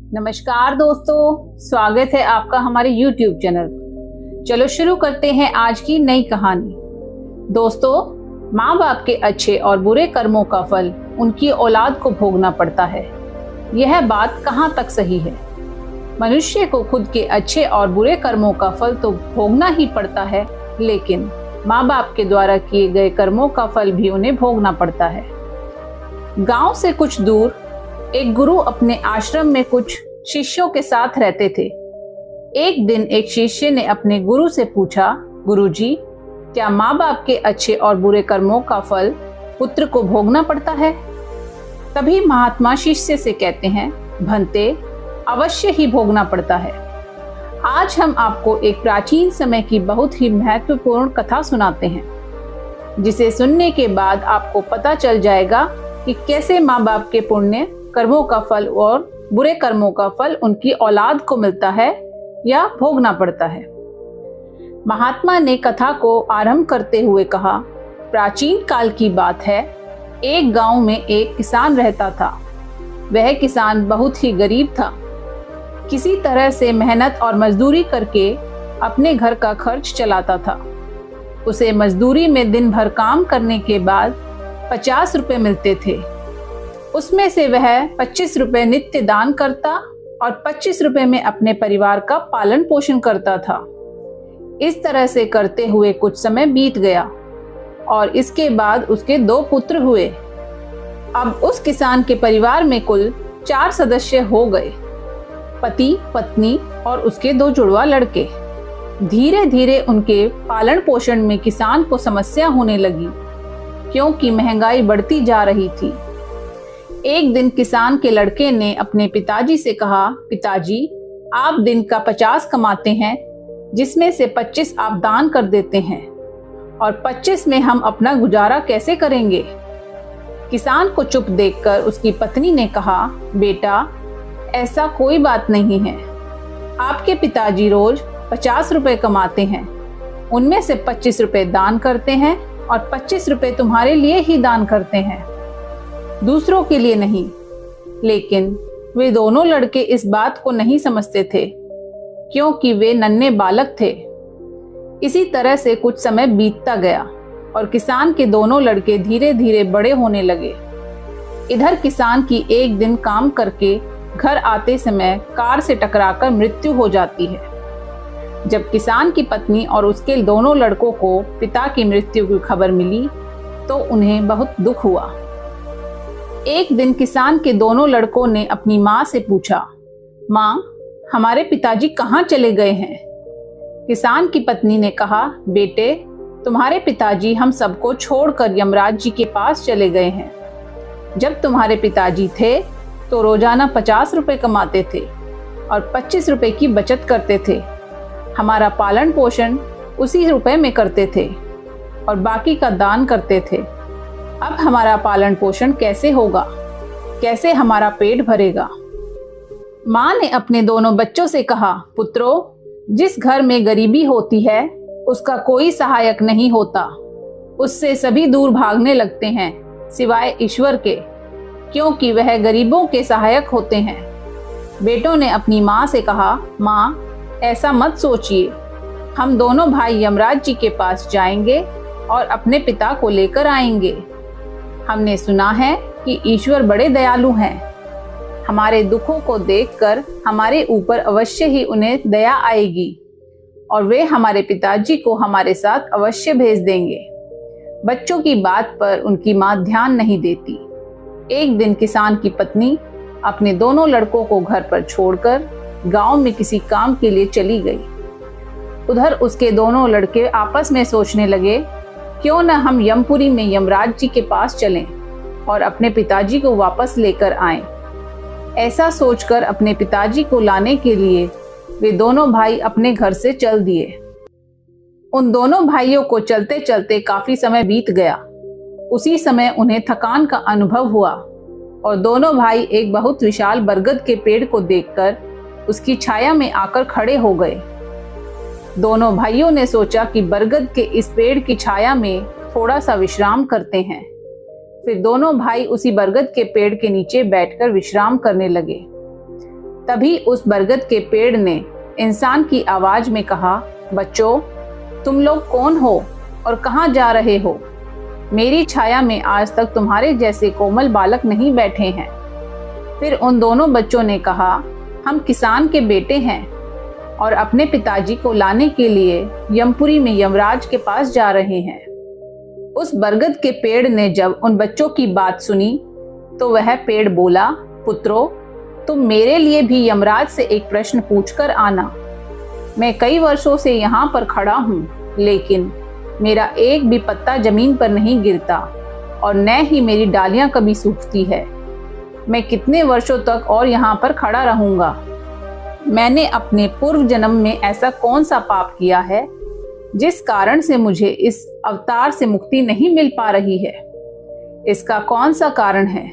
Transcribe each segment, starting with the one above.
नमस्कार दोस्तों, स्वागत है आपका हमारे YouTube चैनल पर। चलो शुरू करते हैं आज की नई कहानी। दोस्तों, माँ बाप के अच्छे और बुरे कर्मों का फल उनकी औलाद को भोगना पड़ता है। यह बात कहाँ तक सही है? मनुष्य को खुद के अच्छे और बुरे कर्मों का फल तो भोगना ही पड़ता है, लेकिन माँ बाप के द्वारा किए गए कर्मों का फल भी उन्हें भोगना पड़ता है। गांव से कुछ दूर एक गुरु अपने आश्रम में कुछ शिष्यों के साथ रहते थे। एक दिन एक शिष्य ने अपने गुरु से पूछा, गुरुजी, क्या माँ बाप के अच्छे और बुरे कर्मों का फल पुत्र को भोगना पड़ता है? तभी महात्मा शिष्य से कहते हैं, भंते, अवश्य ही भोगना पड़ता है। आज हम आपको एक प्राचीन समय की बहुत ही महत्वपूर्ण कथा सुनाते हैं, जिसे सुनने के बाद आपको पता चल जाएगा कि कैसे माँ बाप के पुण्य कर्मों का फल और बुरे कर्मों का फल उनकी औलाद को मिलता है या भोगना पड़ता है। महात्मा ने कथा को आरंभ करते हुए कहा, प्राचीन काल की बात है। एक गांव में एक किसान रहता था। वह किसान बहुत ही गरीब था। किसी तरह से मेहनत और मजदूरी करके अपने घर का खर्च चलाता था। उसे मजदूरी में दिन भर काम करने के बाद 50 रुपए मिलते थे। उसमें से वह 25 रुपए नित्य दान करता और 25 रुपए में अपने परिवार का पालन पोषण करता था। इस तरह से करते हुए कुछ समय बीत गया और इसके बाद उसके 2 पुत्र हुए। अब उस किसान के परिवार में कुल 4 सदस्य हो गए, पति, पत्नी और उसके 2 जुड़वा लड़के। धीरे धीरे उनके पालन पोषण में किसान को समस्या होने लगी, क्योंकि महंगाई बढ़ती जा रही थी। एक दिन किसान के लड़के ने अपने पिताजी से कहा, पिताजी, आप दिन का 50 कमाते हैं, जिसमें से 25 आप दान कर देते हैं और 25 में हम अपना गुजारा कैसे करेंगे? किसान को चुप देखकर उसकी पत्नी ने कहा, बेटा, ऐसा कोई बात नहीं है। आपके पिताजी रोज 50 रुपए कमाते हैं, उनमें से 25 रुपए दान करते हैं और 25 रुपए तुम्हारे लिए ही दान करते हैं, दूसरों के लिए नहीं। लेकिन वे दोनों लड़के इस बात को नहीं समझते थे, क्योंकि वे नन्हे बालक थे। इसी तरह से कुछ समय बीतता गया और किसान के दोनों लड़के धीरे धीरे बड़े होने लगे। इधर किसान की एक दिन काम करके घर आते समय कार से टकराकर मृत्यु हो जाती है। जब किसान की पत्नी और उसके दोनों लड़कों को पिता की मृत्यु की खबर मिली तो उन्हें बहुत दुख हुआ। एक दिन किसान के दोनों लड़कों ने अपनी माँ से पूछा, माँ, हमारे पिताजी कहाँ चले गए हैं? किसान की पत्नी ने कहा, बेटे, तुम्हारे पिताजी हम सबको छोड़कर यमराज जी के पास चले गए हैं। जब तुम्हारे पिताजी थे तो रोजाना 50 रुपए कमाते थे और 25 रुपए की बचत करते थे। हमारा पालन पोषण उसी रुपए में करते थे और बाकी का दान करते थे। अब हमारा पालन पोषण कैसे होगा? कैसे हमारा पेट भरेगा? माँ ने अपने दोनों बच्चों से कहा, पुत्रों, जिस घर में गरीबी होती है उसका कोई सहायक नहीं होता। उससे सभी दूर भागने लगते हैं, सिवाय ईश्वर के, क्योंकि वह गरीबों के सहायक होते हैं। बेटों ने अपनी माँ से कहा, माँ, ऐसा मत सोचिए। हम दोनों भाई यमराज जी के पास जाएंगे और अपने पिता को लेकर आएंगे। हमने सुना है कि ईश्वर बड़े दयालु हैं। हमारे दुखों को देखकर हमारे ऊपर अवश्य ही उन्हें दया आएगी और वे हमारे पिताजी को हमारे साथ अवश्य भेज देंगे। बच्चों की बात पर उनकी माँ ध्यान नहीं देती। एक दिन किसान की पत्नी अपने दोनों लड़कों को घर पर छोड़कर गांव में किसी काम के लिए चली गई। उधर उसके दोनों लड़के आपस में सोचने लगे, क्यों न हम यमपुरी में यमराज जी के पास चलें और अपने पिताजी को वापस लेकर आएं। ऐसा सोचकर अपने पिताजी को लाने के लिए वे दोनों भाई अपने घर से चल दिए। उन दोनों भाइयों को चलते चलते काफी समय बीत गया। उसी समय उन्हें थकान का अनुभव हुआ और दोनों भाई एक बहुत विशाल बरगद के पेड़ को देखकर उसकी छाया में आकर खड़े हो गए। दोनों भाइयों ने सोचा कि बरगद के इस पेड़ की छाया में थोड़ा सा विश्राम करते हैं। फिर दोनों भाई उसी बरगद के पेड़ के नीचे बैठकर विश्राम करने लगे। तभी उस बरगद के पेड़ ने इंसान की आवाज में कहा, बच्चों, तुम लोग कौन हो और कहाँ जा रहे हो? मेरी छाया में आज तक तुम्हारे जैसे कोमल बालक नहीं बैठे हैं। फिर उन दोनों बच्चों ने कहा, हम किसान के बेटे हैं और अपने पिताजी को लाने के लिए यमपुरी में यमराज के पास जा रहे हैं। उस बरगद के पेड़ ने जब उन बच्चों की बात सुनी तो वह पेड़ बोला, पुत्रों, तुम मेरे लिए भी यमराज से एक प्रश्न पूछकर आना। मैं कई वर्षों से यहाँ पर खड़ा हूँ, लेकिन मेरा एक भी पत्ता जमीन पर नहीं गिरता और न ही मेरी डालियां कभी सूखती है। मैं कितने वर्षों तक और यहाँ पर खड़ा रहूंगा? मैंने अपने पूर्व जन्म में ऐसा कौन सा पाप किया है जिस कारण से मुझे इस अवतार से मुक्ति नहीं मिल पा रही है? इसका कौन सा कारण है?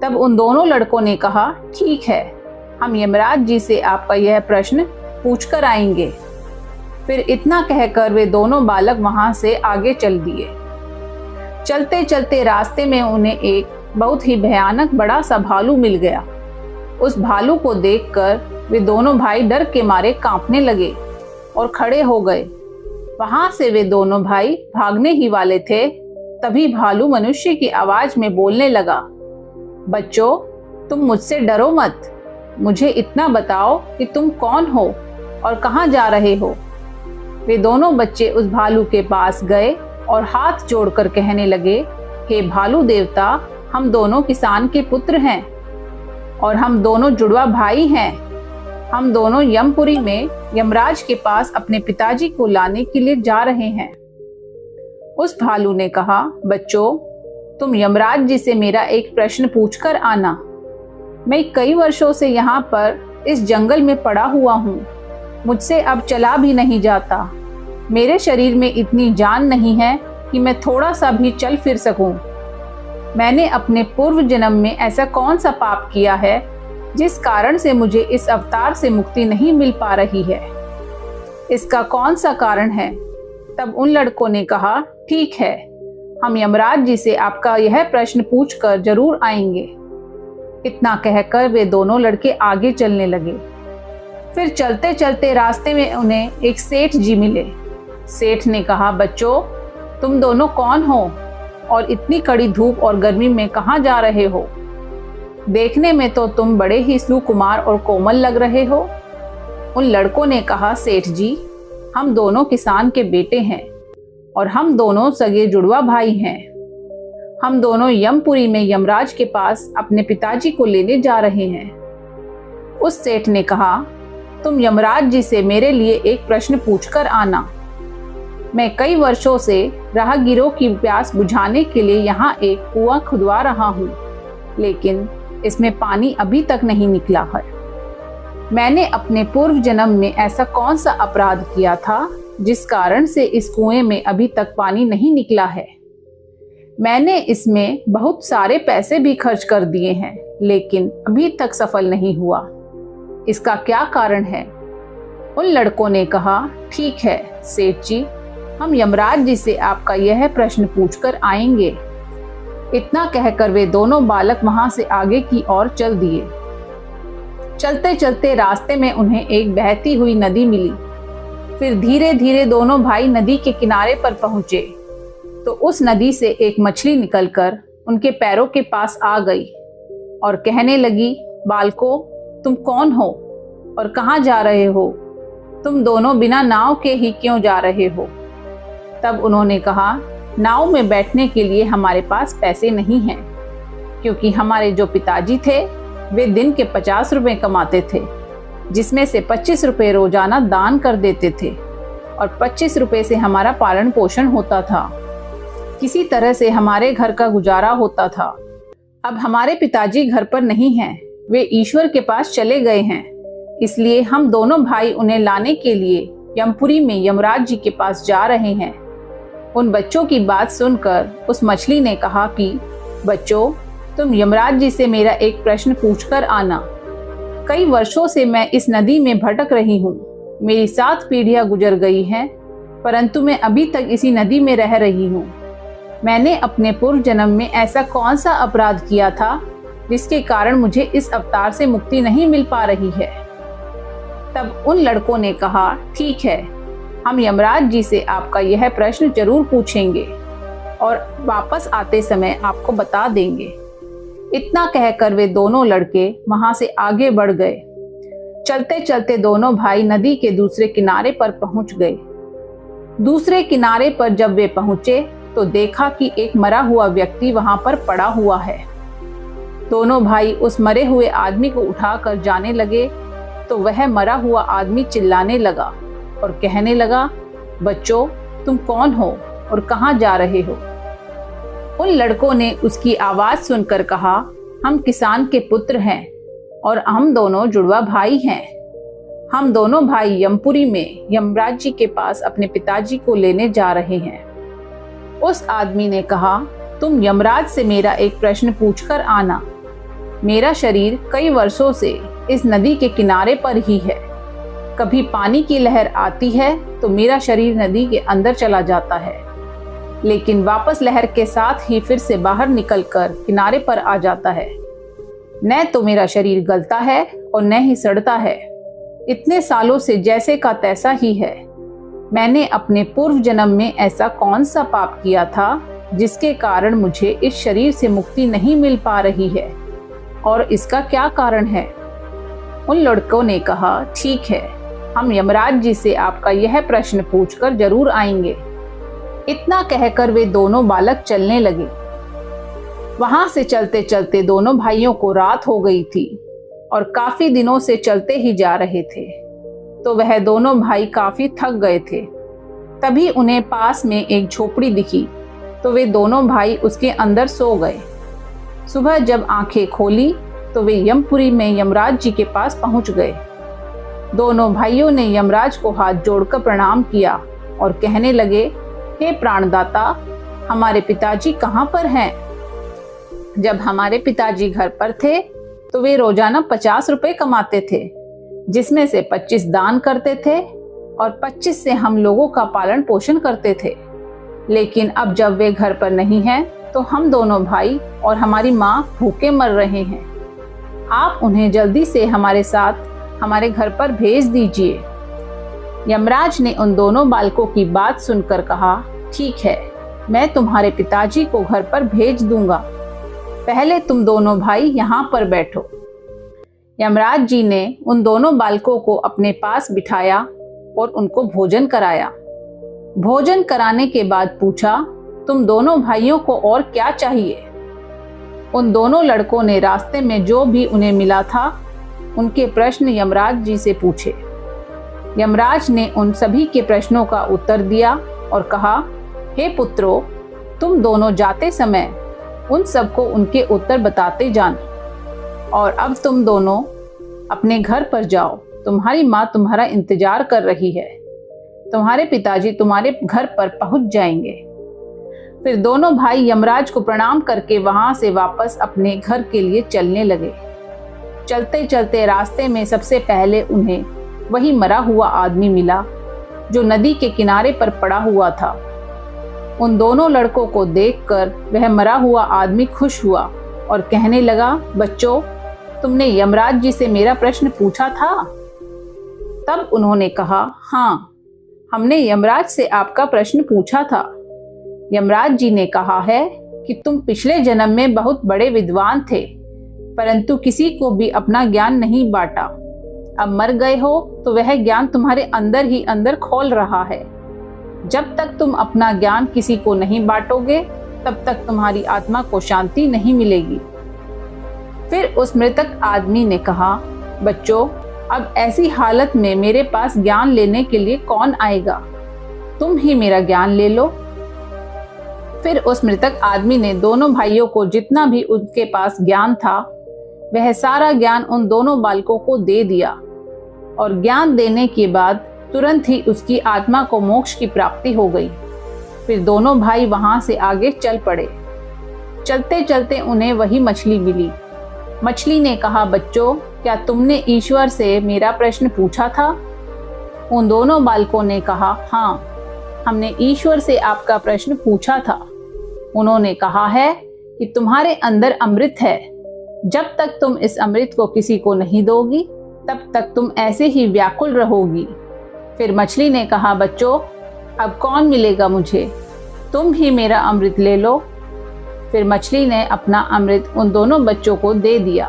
तब उन दोनों लड़कों ने कहा, ठीक है, हम यमराज जी से आपका यह प्रश्न पूछ कर आएंगे। फिर इतना कहकर वे दोनों बालक वहां से आगे चल दिए। चलते चलते रास्ते में उन्हें एक बहुत ही भयानक बड़ा सा भालू मिल गया। उस भालू को देखकर वे दोनों भाई डर के मारे कांपने लगे और खड़े हो गए। वहां से वे दोनों भाई भागने ही वाले थे, तभी भालू मनुष्य की आवाज में बोलने लगा, बच्चों, तुम मुझसे डरो मत। मुझे इतना बताओ कि तुम कौन हो और कहाँ जा रहे हो? वे दोनों बच्चे उस भालू के पास गए और हाथ जोड़कर कहने लगे, हे भालू देवता, हम दोनों किसान के पुत्र हैं और हम दोनों जुड़वा भाई हैं। हम दोनों यमपुरी में यमराज के पास अपने पिताजी को लाने के लिए जा रहे हैं। उस भालू ने कहा, बच्चों, तुम यमराज जी से मेरा एक प्रश्न पूछकर आना। मैं कई वर्षों से यहाँ पर इस जंगल में पड़ा हुआ हूँ। मुझसे अब चला भी नहीं जाता। मेरे शरीर में इतनी जान नहीं है कि मैं थोड़ा सा भी चल फिर सकूं। मैंने अपने पूर्व जन्म में ऐसा कौन सा पाप किया है जिस कारण से मुझे इस अवतार से मुक्ति नहीं मिल पा रही है? इसका कौन सा कारण है? तब उन लड़कों ने कहा, ठीक है, हम यमराज जी से आपका यह प्रश्न पूछकर जरूर आएंगे। इतना कहकर वे दोनों लड़के आगे चलने लगे। फिर चलते चलते रास्ते में उन्हें एक सेठ जी मिले। सेठ ने कहा, बच्चों, तुम दोनों कौन हो और इतनी कड़ी धूप और गर्मी में कहाँ जा रहे हो? देखने में तो तुम बड़े ही सुकुमार और कोमल लग रहे हो। उन लड़कों ने कहा, सेठ जी, हम दोनों किसान के बेटे हैं और हम दोनों सगे जुड़वा भाई हैं। हम दोनों यमपुरी में यमराज के पास अपने पिताजी को लेने जा रहे हैं। उस सेठ ने कहा, तुम यमराज जी से मेरे लिए एक प्रश्न पूछकर आना। मैं कई वर्षों से राहगीरों की प्यास बुझाने के लिए यहाँ एक कुआं खुदवा रहा हूँ, लेकिन इसमें पानी अभी तक नहीं निकला है। मैंने अपने पूर्व जन्म में ऐसा कौन सा अपराध किया था जिस कारण से इस कुएं में अभी तक पानी नहीं निकला है? मैंने इसमें बहुत सारे पैसे भी खर्च कर दिए हैं, लेकिन अभी तक सफल नहीं हुआ। इसका क्या कारण है? उन लड़कों ने कहा, ठीक है सेठ जी, हम यमराज जी से आपका यह प्रश्न पूछकर आएंगे। इतना कहकर वे दोनों बालक वहां से आगे की ओर चल दिए। चलते चलते रास्ते में उन्हें एक बहती हुई नदी मिली। फिर धीरे धीरे दोनों भाई नदी के किनारे पर पहुंचे तो उस नदी से एक मछली निकलकर उनके पैरों के पास आ गई और कहने लगी, बालकों, तुम कौन हो और कहाँ जा रहे हो? तुम दोनों बिना नाव के ही क्यों जा रहे हो? तब उन्होंने कहा, नाव में बैठने के लिए हमारे पास पैसे नहीं हैं, क्योंकि हमारे जो पिताजी थे वे दिन के 50 रुपए कमाते थे, जिसमें से 25 रुपए रोजाना दान कर देते थे और 25 रुपए से हमारा पालन पोषण होता था। किसी तरह से हमारे घर का गुजारा होता था। अब हमारे पिताजी घर पर नहीं हैं, वे ईश्वर के पास चले गए हैं, इसलिए हम दोनों भाई उन्हें लाने के लिए यमपुरी में यमराज जी के पास जा रहे हैं। उन बच्चों की बात सुनकर उस मछली ने कहा कि बच्चों, तुम यमराज जी से मेरा एक प्रश्न पूछकर आना। कई वर्षों से मैं इस नदी में भटक रही हूँ। मेरी 7 पीढ़ियाँ गुजर गई हैं, परंतु मैं अभी तक इसी नदी में रह रही हूँ। मैंने अपने पूर्व जन्म में ऐसा कौन सा अपराध किया था जिसके कारण मुझे इस अवतार से मुक्ति नहीं मिल पा रही है। तब उन लड़कों ने कहा, ठीक है, हम यमराज जी से आपका यह प्रश्न जरूर पूछेंगे और वापस आते समय आपको बता देंगे। इतना कहकर वे दोनों लड़के वहां से आगे बढ़ गए। चलते चलते दोनों भाई नदी के दूसरे किनारे पर पहुंच गए। दूसरे किनारे पर जब वे पहुंचे तो देखा कि एक मरा हुआ व्यक्ति वहां पर पड़ा हुआ है। दोनों भाई उस मरे हुए आदमी को उठाकर जाने लगे तो वह मरा हुआ आदमी चिल्लाने लगा और कहने लगा, बच्चों, तुम कौन हो और कहाँ जा रहे हो? उन लड़कों ने उसकी आवाज सुनकर कहा, हम किसान के पुत्र हैं और हम दोनों जुड़वा भाई हैं। हम दोनों भाई यमपुरी में यमराज जी के पास अपने पिताजी को लेने जा रहे हैं। उस आदमी ने कहा, तुम यमराज से मेरा एक प्रश्न पूछकर आना। मेरा शरीर कई वर्षों से इस नदी के किनारे पर ही है। कभी पानी की लहर आती है तो मेरा शरीर नदी के अंदर चला जाता है, लेकिन वापस लहर के साथ ही फिर से बाहर निकलकर किनारे पर आ जाता है। न तो मेरा शरीर गलता है और न ही सड़ता है। इतने सालों से जैसे का तैसा ही है। मैंने अपने पूर्व जन्म में ऐसा कौन सा पाप किया था जिसके कारण मुझे इस शरीर से मुक्ति नहीं मिल पा रही है, और इसका क्या कारण है? उन लड़कों ने कहा, ठीक है, हम यमराज जी से आपका यह प्रश्न पूछकर जरूर आएंगे। इतना कहकर वे दोनों बालक चलने लगे। वहां से चलते चलते दोनों भाइयों को रात हो गई थी और काफी दिनों से चलते ही जा रहे थे, तो वह दोनों भाई काफी थक गए थे। तभी उन्हें पास में एक झोपड़ी दिखी तो वे दोनों भाई उसके अंदर सो गए। सुबह जब आंखें खोली तो वे यमपुरी में यमराज जी के पास पहुंच गए। दोनों भाइयों ने यमराज को हाथ जोड़कर प्रणाम किया और कहने लगे, हे प्राणदाता, हमारे पिताजी कहाँ पर हैं? जब हमारे पिताजी घर पर थे तो वे रोजाना 50 रुपए कमाते थे, जिसमें से 25 दान करते थे और 25 से हम लोगों का पालन पोषण करते थे। लेकिन अब जब वे घर पर नहीं हैं तो हम दोनों भाई और हमारी माँ भूखे मर रहे हैं। आप उन्हें जल्दी से हमारे साथ हमारे घर पर भेज दीजिए। यमराज ने उन दोनों बालकों की बात सुनकर कहा, ठीक है, मैं तुम्हारे पिताजी को घर पर भेज दूंगा। पहले तुम दोनों भाई यहाँ पर बैठो। यमराज जी ने उन दोनों बालकों को अपने पास बिठाया और उनको भोजन कराया। भोजन कराने के बाद पूछा, तुम दोनों भाइयों को और क्या चाहिए? उन दोनों लड़कों ने रास्ते में जो भी उन्हें मिला था उनके प्रश्न यमराज जी से पूछे। यमराज ने उन सभी के प्रश्नों का उत्तर दिया और कहा, हे पुत्रों, तुम दोनों जाते समय उन सबको उनके उत्तर बताते जाना, और अब तुम दोनों अपने घर पर जाओ। तुम्हारी माँ तुम्हारा इंतजार कर रही है। तुम्हारे पिताजी तुम्हारे घर पर पहुंच जाएंगे। फिर दोनों भाई यमराज को प्रणाम करके वहां से वापस अपने घर के लिए चलने लगे। चलते चलते रास्ते में सबसे पहले उन्हें वही मरा हुआ आदमी मिला जो नदी के किनारे पर पड़ा हुआ था। उन दोनों लड़कों को देखकर वह मरा हुआ आदमी खुश हुआ और कहने लगा, बच्चों, तुमने यमराज जी से मेरा प्रश्न पूछा था? तब उन्होंने कहा, हाँ, हमने यमराज से आपका प्रश्न पूछा था। यमराज जी ने कहा है कि तुम पिछले जन्म में बहुत बड़े विद्वान थे, परंतु किसी को भी अपना ज्ञान नहीं बांटा। अब मर गए हो तो वह ज्ञान तुम्हारे अंदर ही अंदर खोल रहा है। जब तक तुम अपना ज्ञान किसी को नहीं बांटोगे तब तक तुम्हारी आत्मा को शांति नहीं मिलेगी। फिर उस मृतक आदमी ने कहा, बच्चों, अब ऐसी हालत में मेरे पास ज्ञान लेने के लिए कौन आएगा? तुम ही मेरा ज्ञान ले लो। फिर उस मृतक आदमी ने दोनों भाइयों को जितना भी उनके पास ज्ञान था वह सारा ज्ञान उन दोनों बालकों को दे दिया, और ज्ञान देने के बाद तुरंत ही उसकी आत्मा को मोक्ष की प्राप्ति हो गई। फिर दोनों भाई वहां से आगे चल पड़े। चलते चलते उन्हें वही मछली मिली। मछली ने कहा, बच्चों, क्या तुमने ईश्वर से मेरा प्रश्न पूछा था? उन दोनों बालकों ने कहा, हाँ, हमने ईश्वर से आपका प्रश्न पूछा था। उन्होंने कहा है कि तुम्हारे अंदर अमृत है, जब तक तुम इस अमृत को किसी को नहीं दोगी तब तक तुम ऐसे ही व्याकुल रहोगी। फिर मछली ने कहा, बच्चों अब कौन मिलेगा मुझे, तुम ही मेरा अमृत ले लो। फिर मछली ने अपना अमृत उन दोनों बच्चों को दे दिया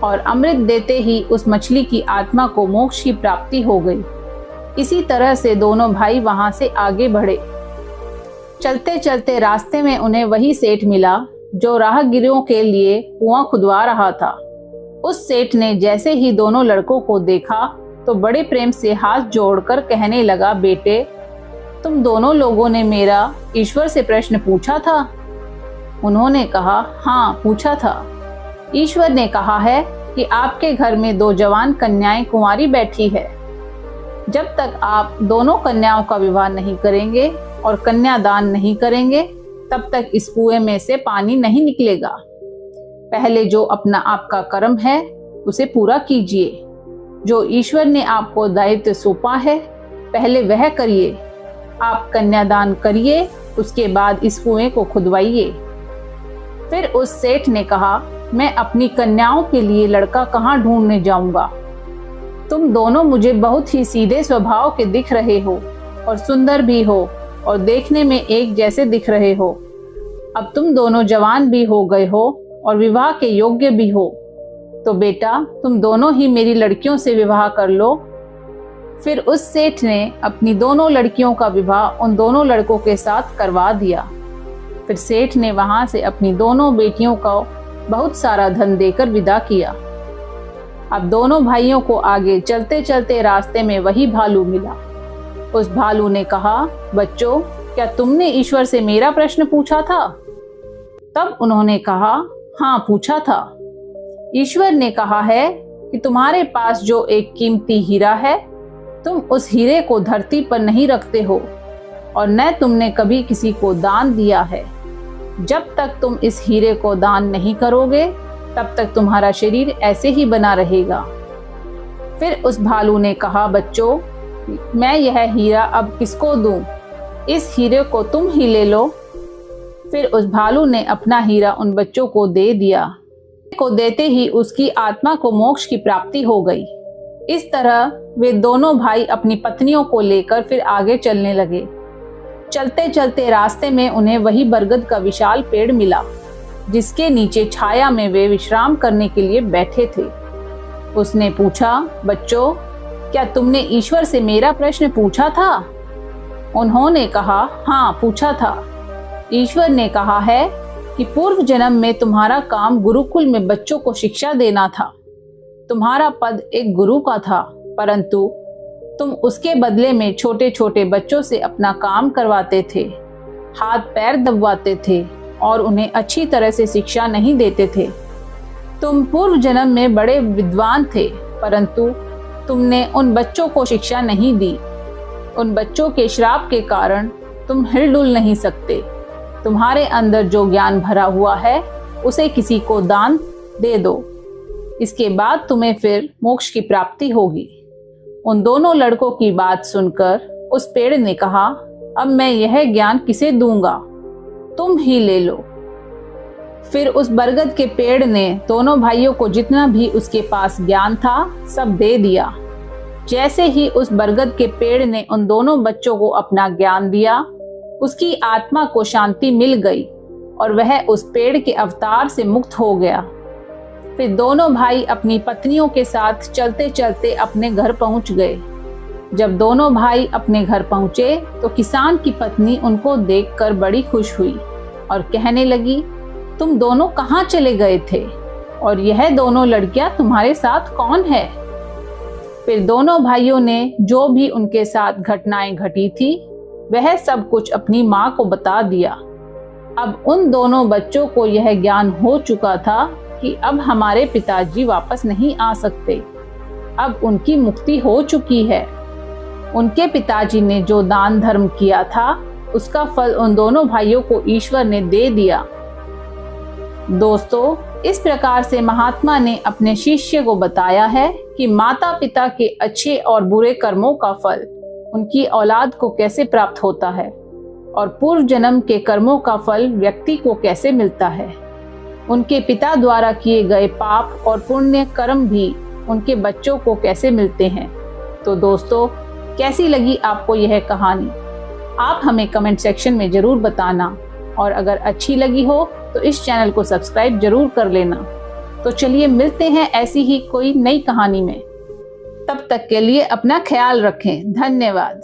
और अमृत देते ही उस मछली की आत्मा को मोक्ष की प्राप्ति हो गई। इसी तरह से दोनों भाई वहां से आगे बढ़े। चलते चलते रास्ते में उन्हें वही सेठ मिला जो राहगीरों के लिए कुआं खुदवा रहा था। उस सेठ ने जैसे ही दोनों लड़कों को देखा तो बड़े प्रेम से हाथ जोड़कर कहने लगा, बेटे तुम दोनों लोगों ने मेरा ईश्वर से प्रश्न पूछा था? उन्होंने कहा, हाँ पूछा था। ईश्वर ने कहा है कि आपके घर में 2 जवान कन्याएं कुंवारी बैठी है। जब तक आप दोनों कन्याओं का विवाह नहीं करेंगे और कन्यादान नहीं करेंगे तब तक इस कुएं में से पानी नहीं निकलेगा। पहले जो अपना आपका कर्म है उसे पूरा कीजिए। जो ईश्वर ने आपको दायित्व सौंपा है पहले वह करिए। आप कन्यादान करिए, उसके बाद इस कुएं को खुदवाइए। फिर उस सेठ ने कहा, मैं अपनी कन्याओं के लिए लड़का कहाँ ढूंढने जाऊंगा? तुम दोनों मुझे बहुत ही सीधे स्वभाव के दिख रहे हो और सुंदर भी हो और देखने में एक जैसे दिख रहे हो। अब तुम दोनों जवान भी हो गए हो और विवाह के योग्य भी हो, तो बेटा तुम दोनों ही मेरी लड़कियों से विवाह कर लो। फिर उस सेठ ने अपनी दोनों लड़कियों का विवाह उन दोनों लड़कों के साथ करवा दिया। फिर सेठ ने वहां से अपनी दोनों बेटियों को बहुत सारा धन देकर विदा किया। अब दोनों भाइयों को आगे चलते चलते रास्ते में वही भालू मिला। उस भालू ने कहा, बच्चों क्या तुमने ईश्वर से मेरा प्रश्न पूछा था? तब उन्होंने कहा, हाँ पूछा था। ईश्वर ने कहा है कि तुम्हारे पास जो एक कीमती हीरा है तुम उस हीरे को धरती पर नहीं रखते हो और न तुमने कभी किसी को दान दिया है। जब तक तुम इस हीरे को दान नहीं करोगे तब तक तुम्हारा शरीर ऐसे ही बना रहेगा। फिर उस भालू ने कहा, बच्चों मैं यह हीरा अब किसको दूं? इस हीरे को तुम ही ले लो। फिर उस भालू ने अपना हीरा उन बच्चों को दे दिया। को देते ही उसकी आत्मा को मोक्ष की प्राप्ति हो गई। इस तरह वे दोनों भाई अपनी पत्नियों को लेकर फिर आगे चलने लगे। चलते चलते रास्ते में उन्हें वही बरगद का विशाल पेड़ मिला जिसके नीचे छाया में वे विश्राम करने के लिए बैठे थे। उसने पूछा, बच्चों क्या तुमने ईश्वर से मेरा प्रश्न पूछा था? उन्होंने कहा, हाँ पूछा था। ईश्वर ने कहा है कि पूर्व जन्म में तुम्हारा काम गुरुकुल में बच्चों को शिक्षा देना था। तुम्हारा पद एक गुरु का था, परंतु तुम उसके बदले में छोटे छोटे बच्चों से अपना काम करवाते थे, हाथ पैर दबवाते थे और उन्हें अच्छी तरह से शिक्षा नहीं देते थे। तुम पूर्व जन्म में बड़े विद्वान थे, परंतु तुमने उन बच्चों को शिक्षा नहीं दी। उन बच्चों के श्राप के कारण तुम हिलडुल नहीं सकते। तुम्हारे अंदर जो ज्ञान भरा हुआ है उसे किसी को दान दे दो, इसके बाद तुम्हें फिर मोक्ष की प्राप्ति होगी। उन दोनों लड़कों की बात सुनकर उस पेड़ ने कहा, अब मैं यह ज्ञान किसे दूंगा? तुम ही ले लो। फिर उस बरगद के पेड़ ने दोनों भाइयों को जितना भी उसके पास ज्ञान था सब दे दिया। जैसे ही उस बरगद के पेड़ ने उन दोनों बच्चों को अपना ज्ञान दिया, उसकी आत्मा को शांति मिल गई और वह उस पेड़ के अवतार से मुक्त हो गया। फिर दोनों भाई अपनी पत्नियों के साथ चलते चलते अपने घर पहुंच गए। जब दोनों भाई अपने घर पहुंचे तो किसान की पत्नी उनको देखकर बड़ी खुश हुई और कहने लगी, तुम दोनों कहाँ चले गए थे और यह दोनों लड़कियां तुम्हारे साथ कौन है? फिर दोनों भाइयों ने जो भी उनके साथ घटनाएं घटी थी वह सब कुछ अपनी माँ को बता दिया। अब उन दोनों बच्चों को यह ज्ञान हो चुका था कि अब हमारे पिताजी वापस नहीं आ सकते, अब उनकी मुक्ति हो चुकी है। उनके पिताजी ने जो दान धर्म किया था उसका फल उन दोनों भाइयों को ईश्वर ने दे दिया। दोस्तों, इस प्रकार से महात्मा ने अपने शिष्य को बताया है कि माता पिता के अच्छे और बुरे कर्मों का फल उनकी औलाद को कैसे प्राप्त होता है और पूर्व जन्म के कर्मों का फल व्यक्ति को कैसे मिलता है। उनके पिता द्वारा किए गए पाप और पुण्य कर्म भी उनके बच्चों को कैसे मिलते हैं। तो दोस्तों, कैसी लगी आपको यह कहानी? आप हमें कमेंट सेक्शन में जरूर बताना, और अगर अच्छी लगी हो तो इस चैनल को सब्सक्राइब जरूर कर लेना। तो चलिए मिलते हैं ऐसी ही कोई नई कहानी में। तब तक के लिए अपना ख्याल रखें। धन्यवाद।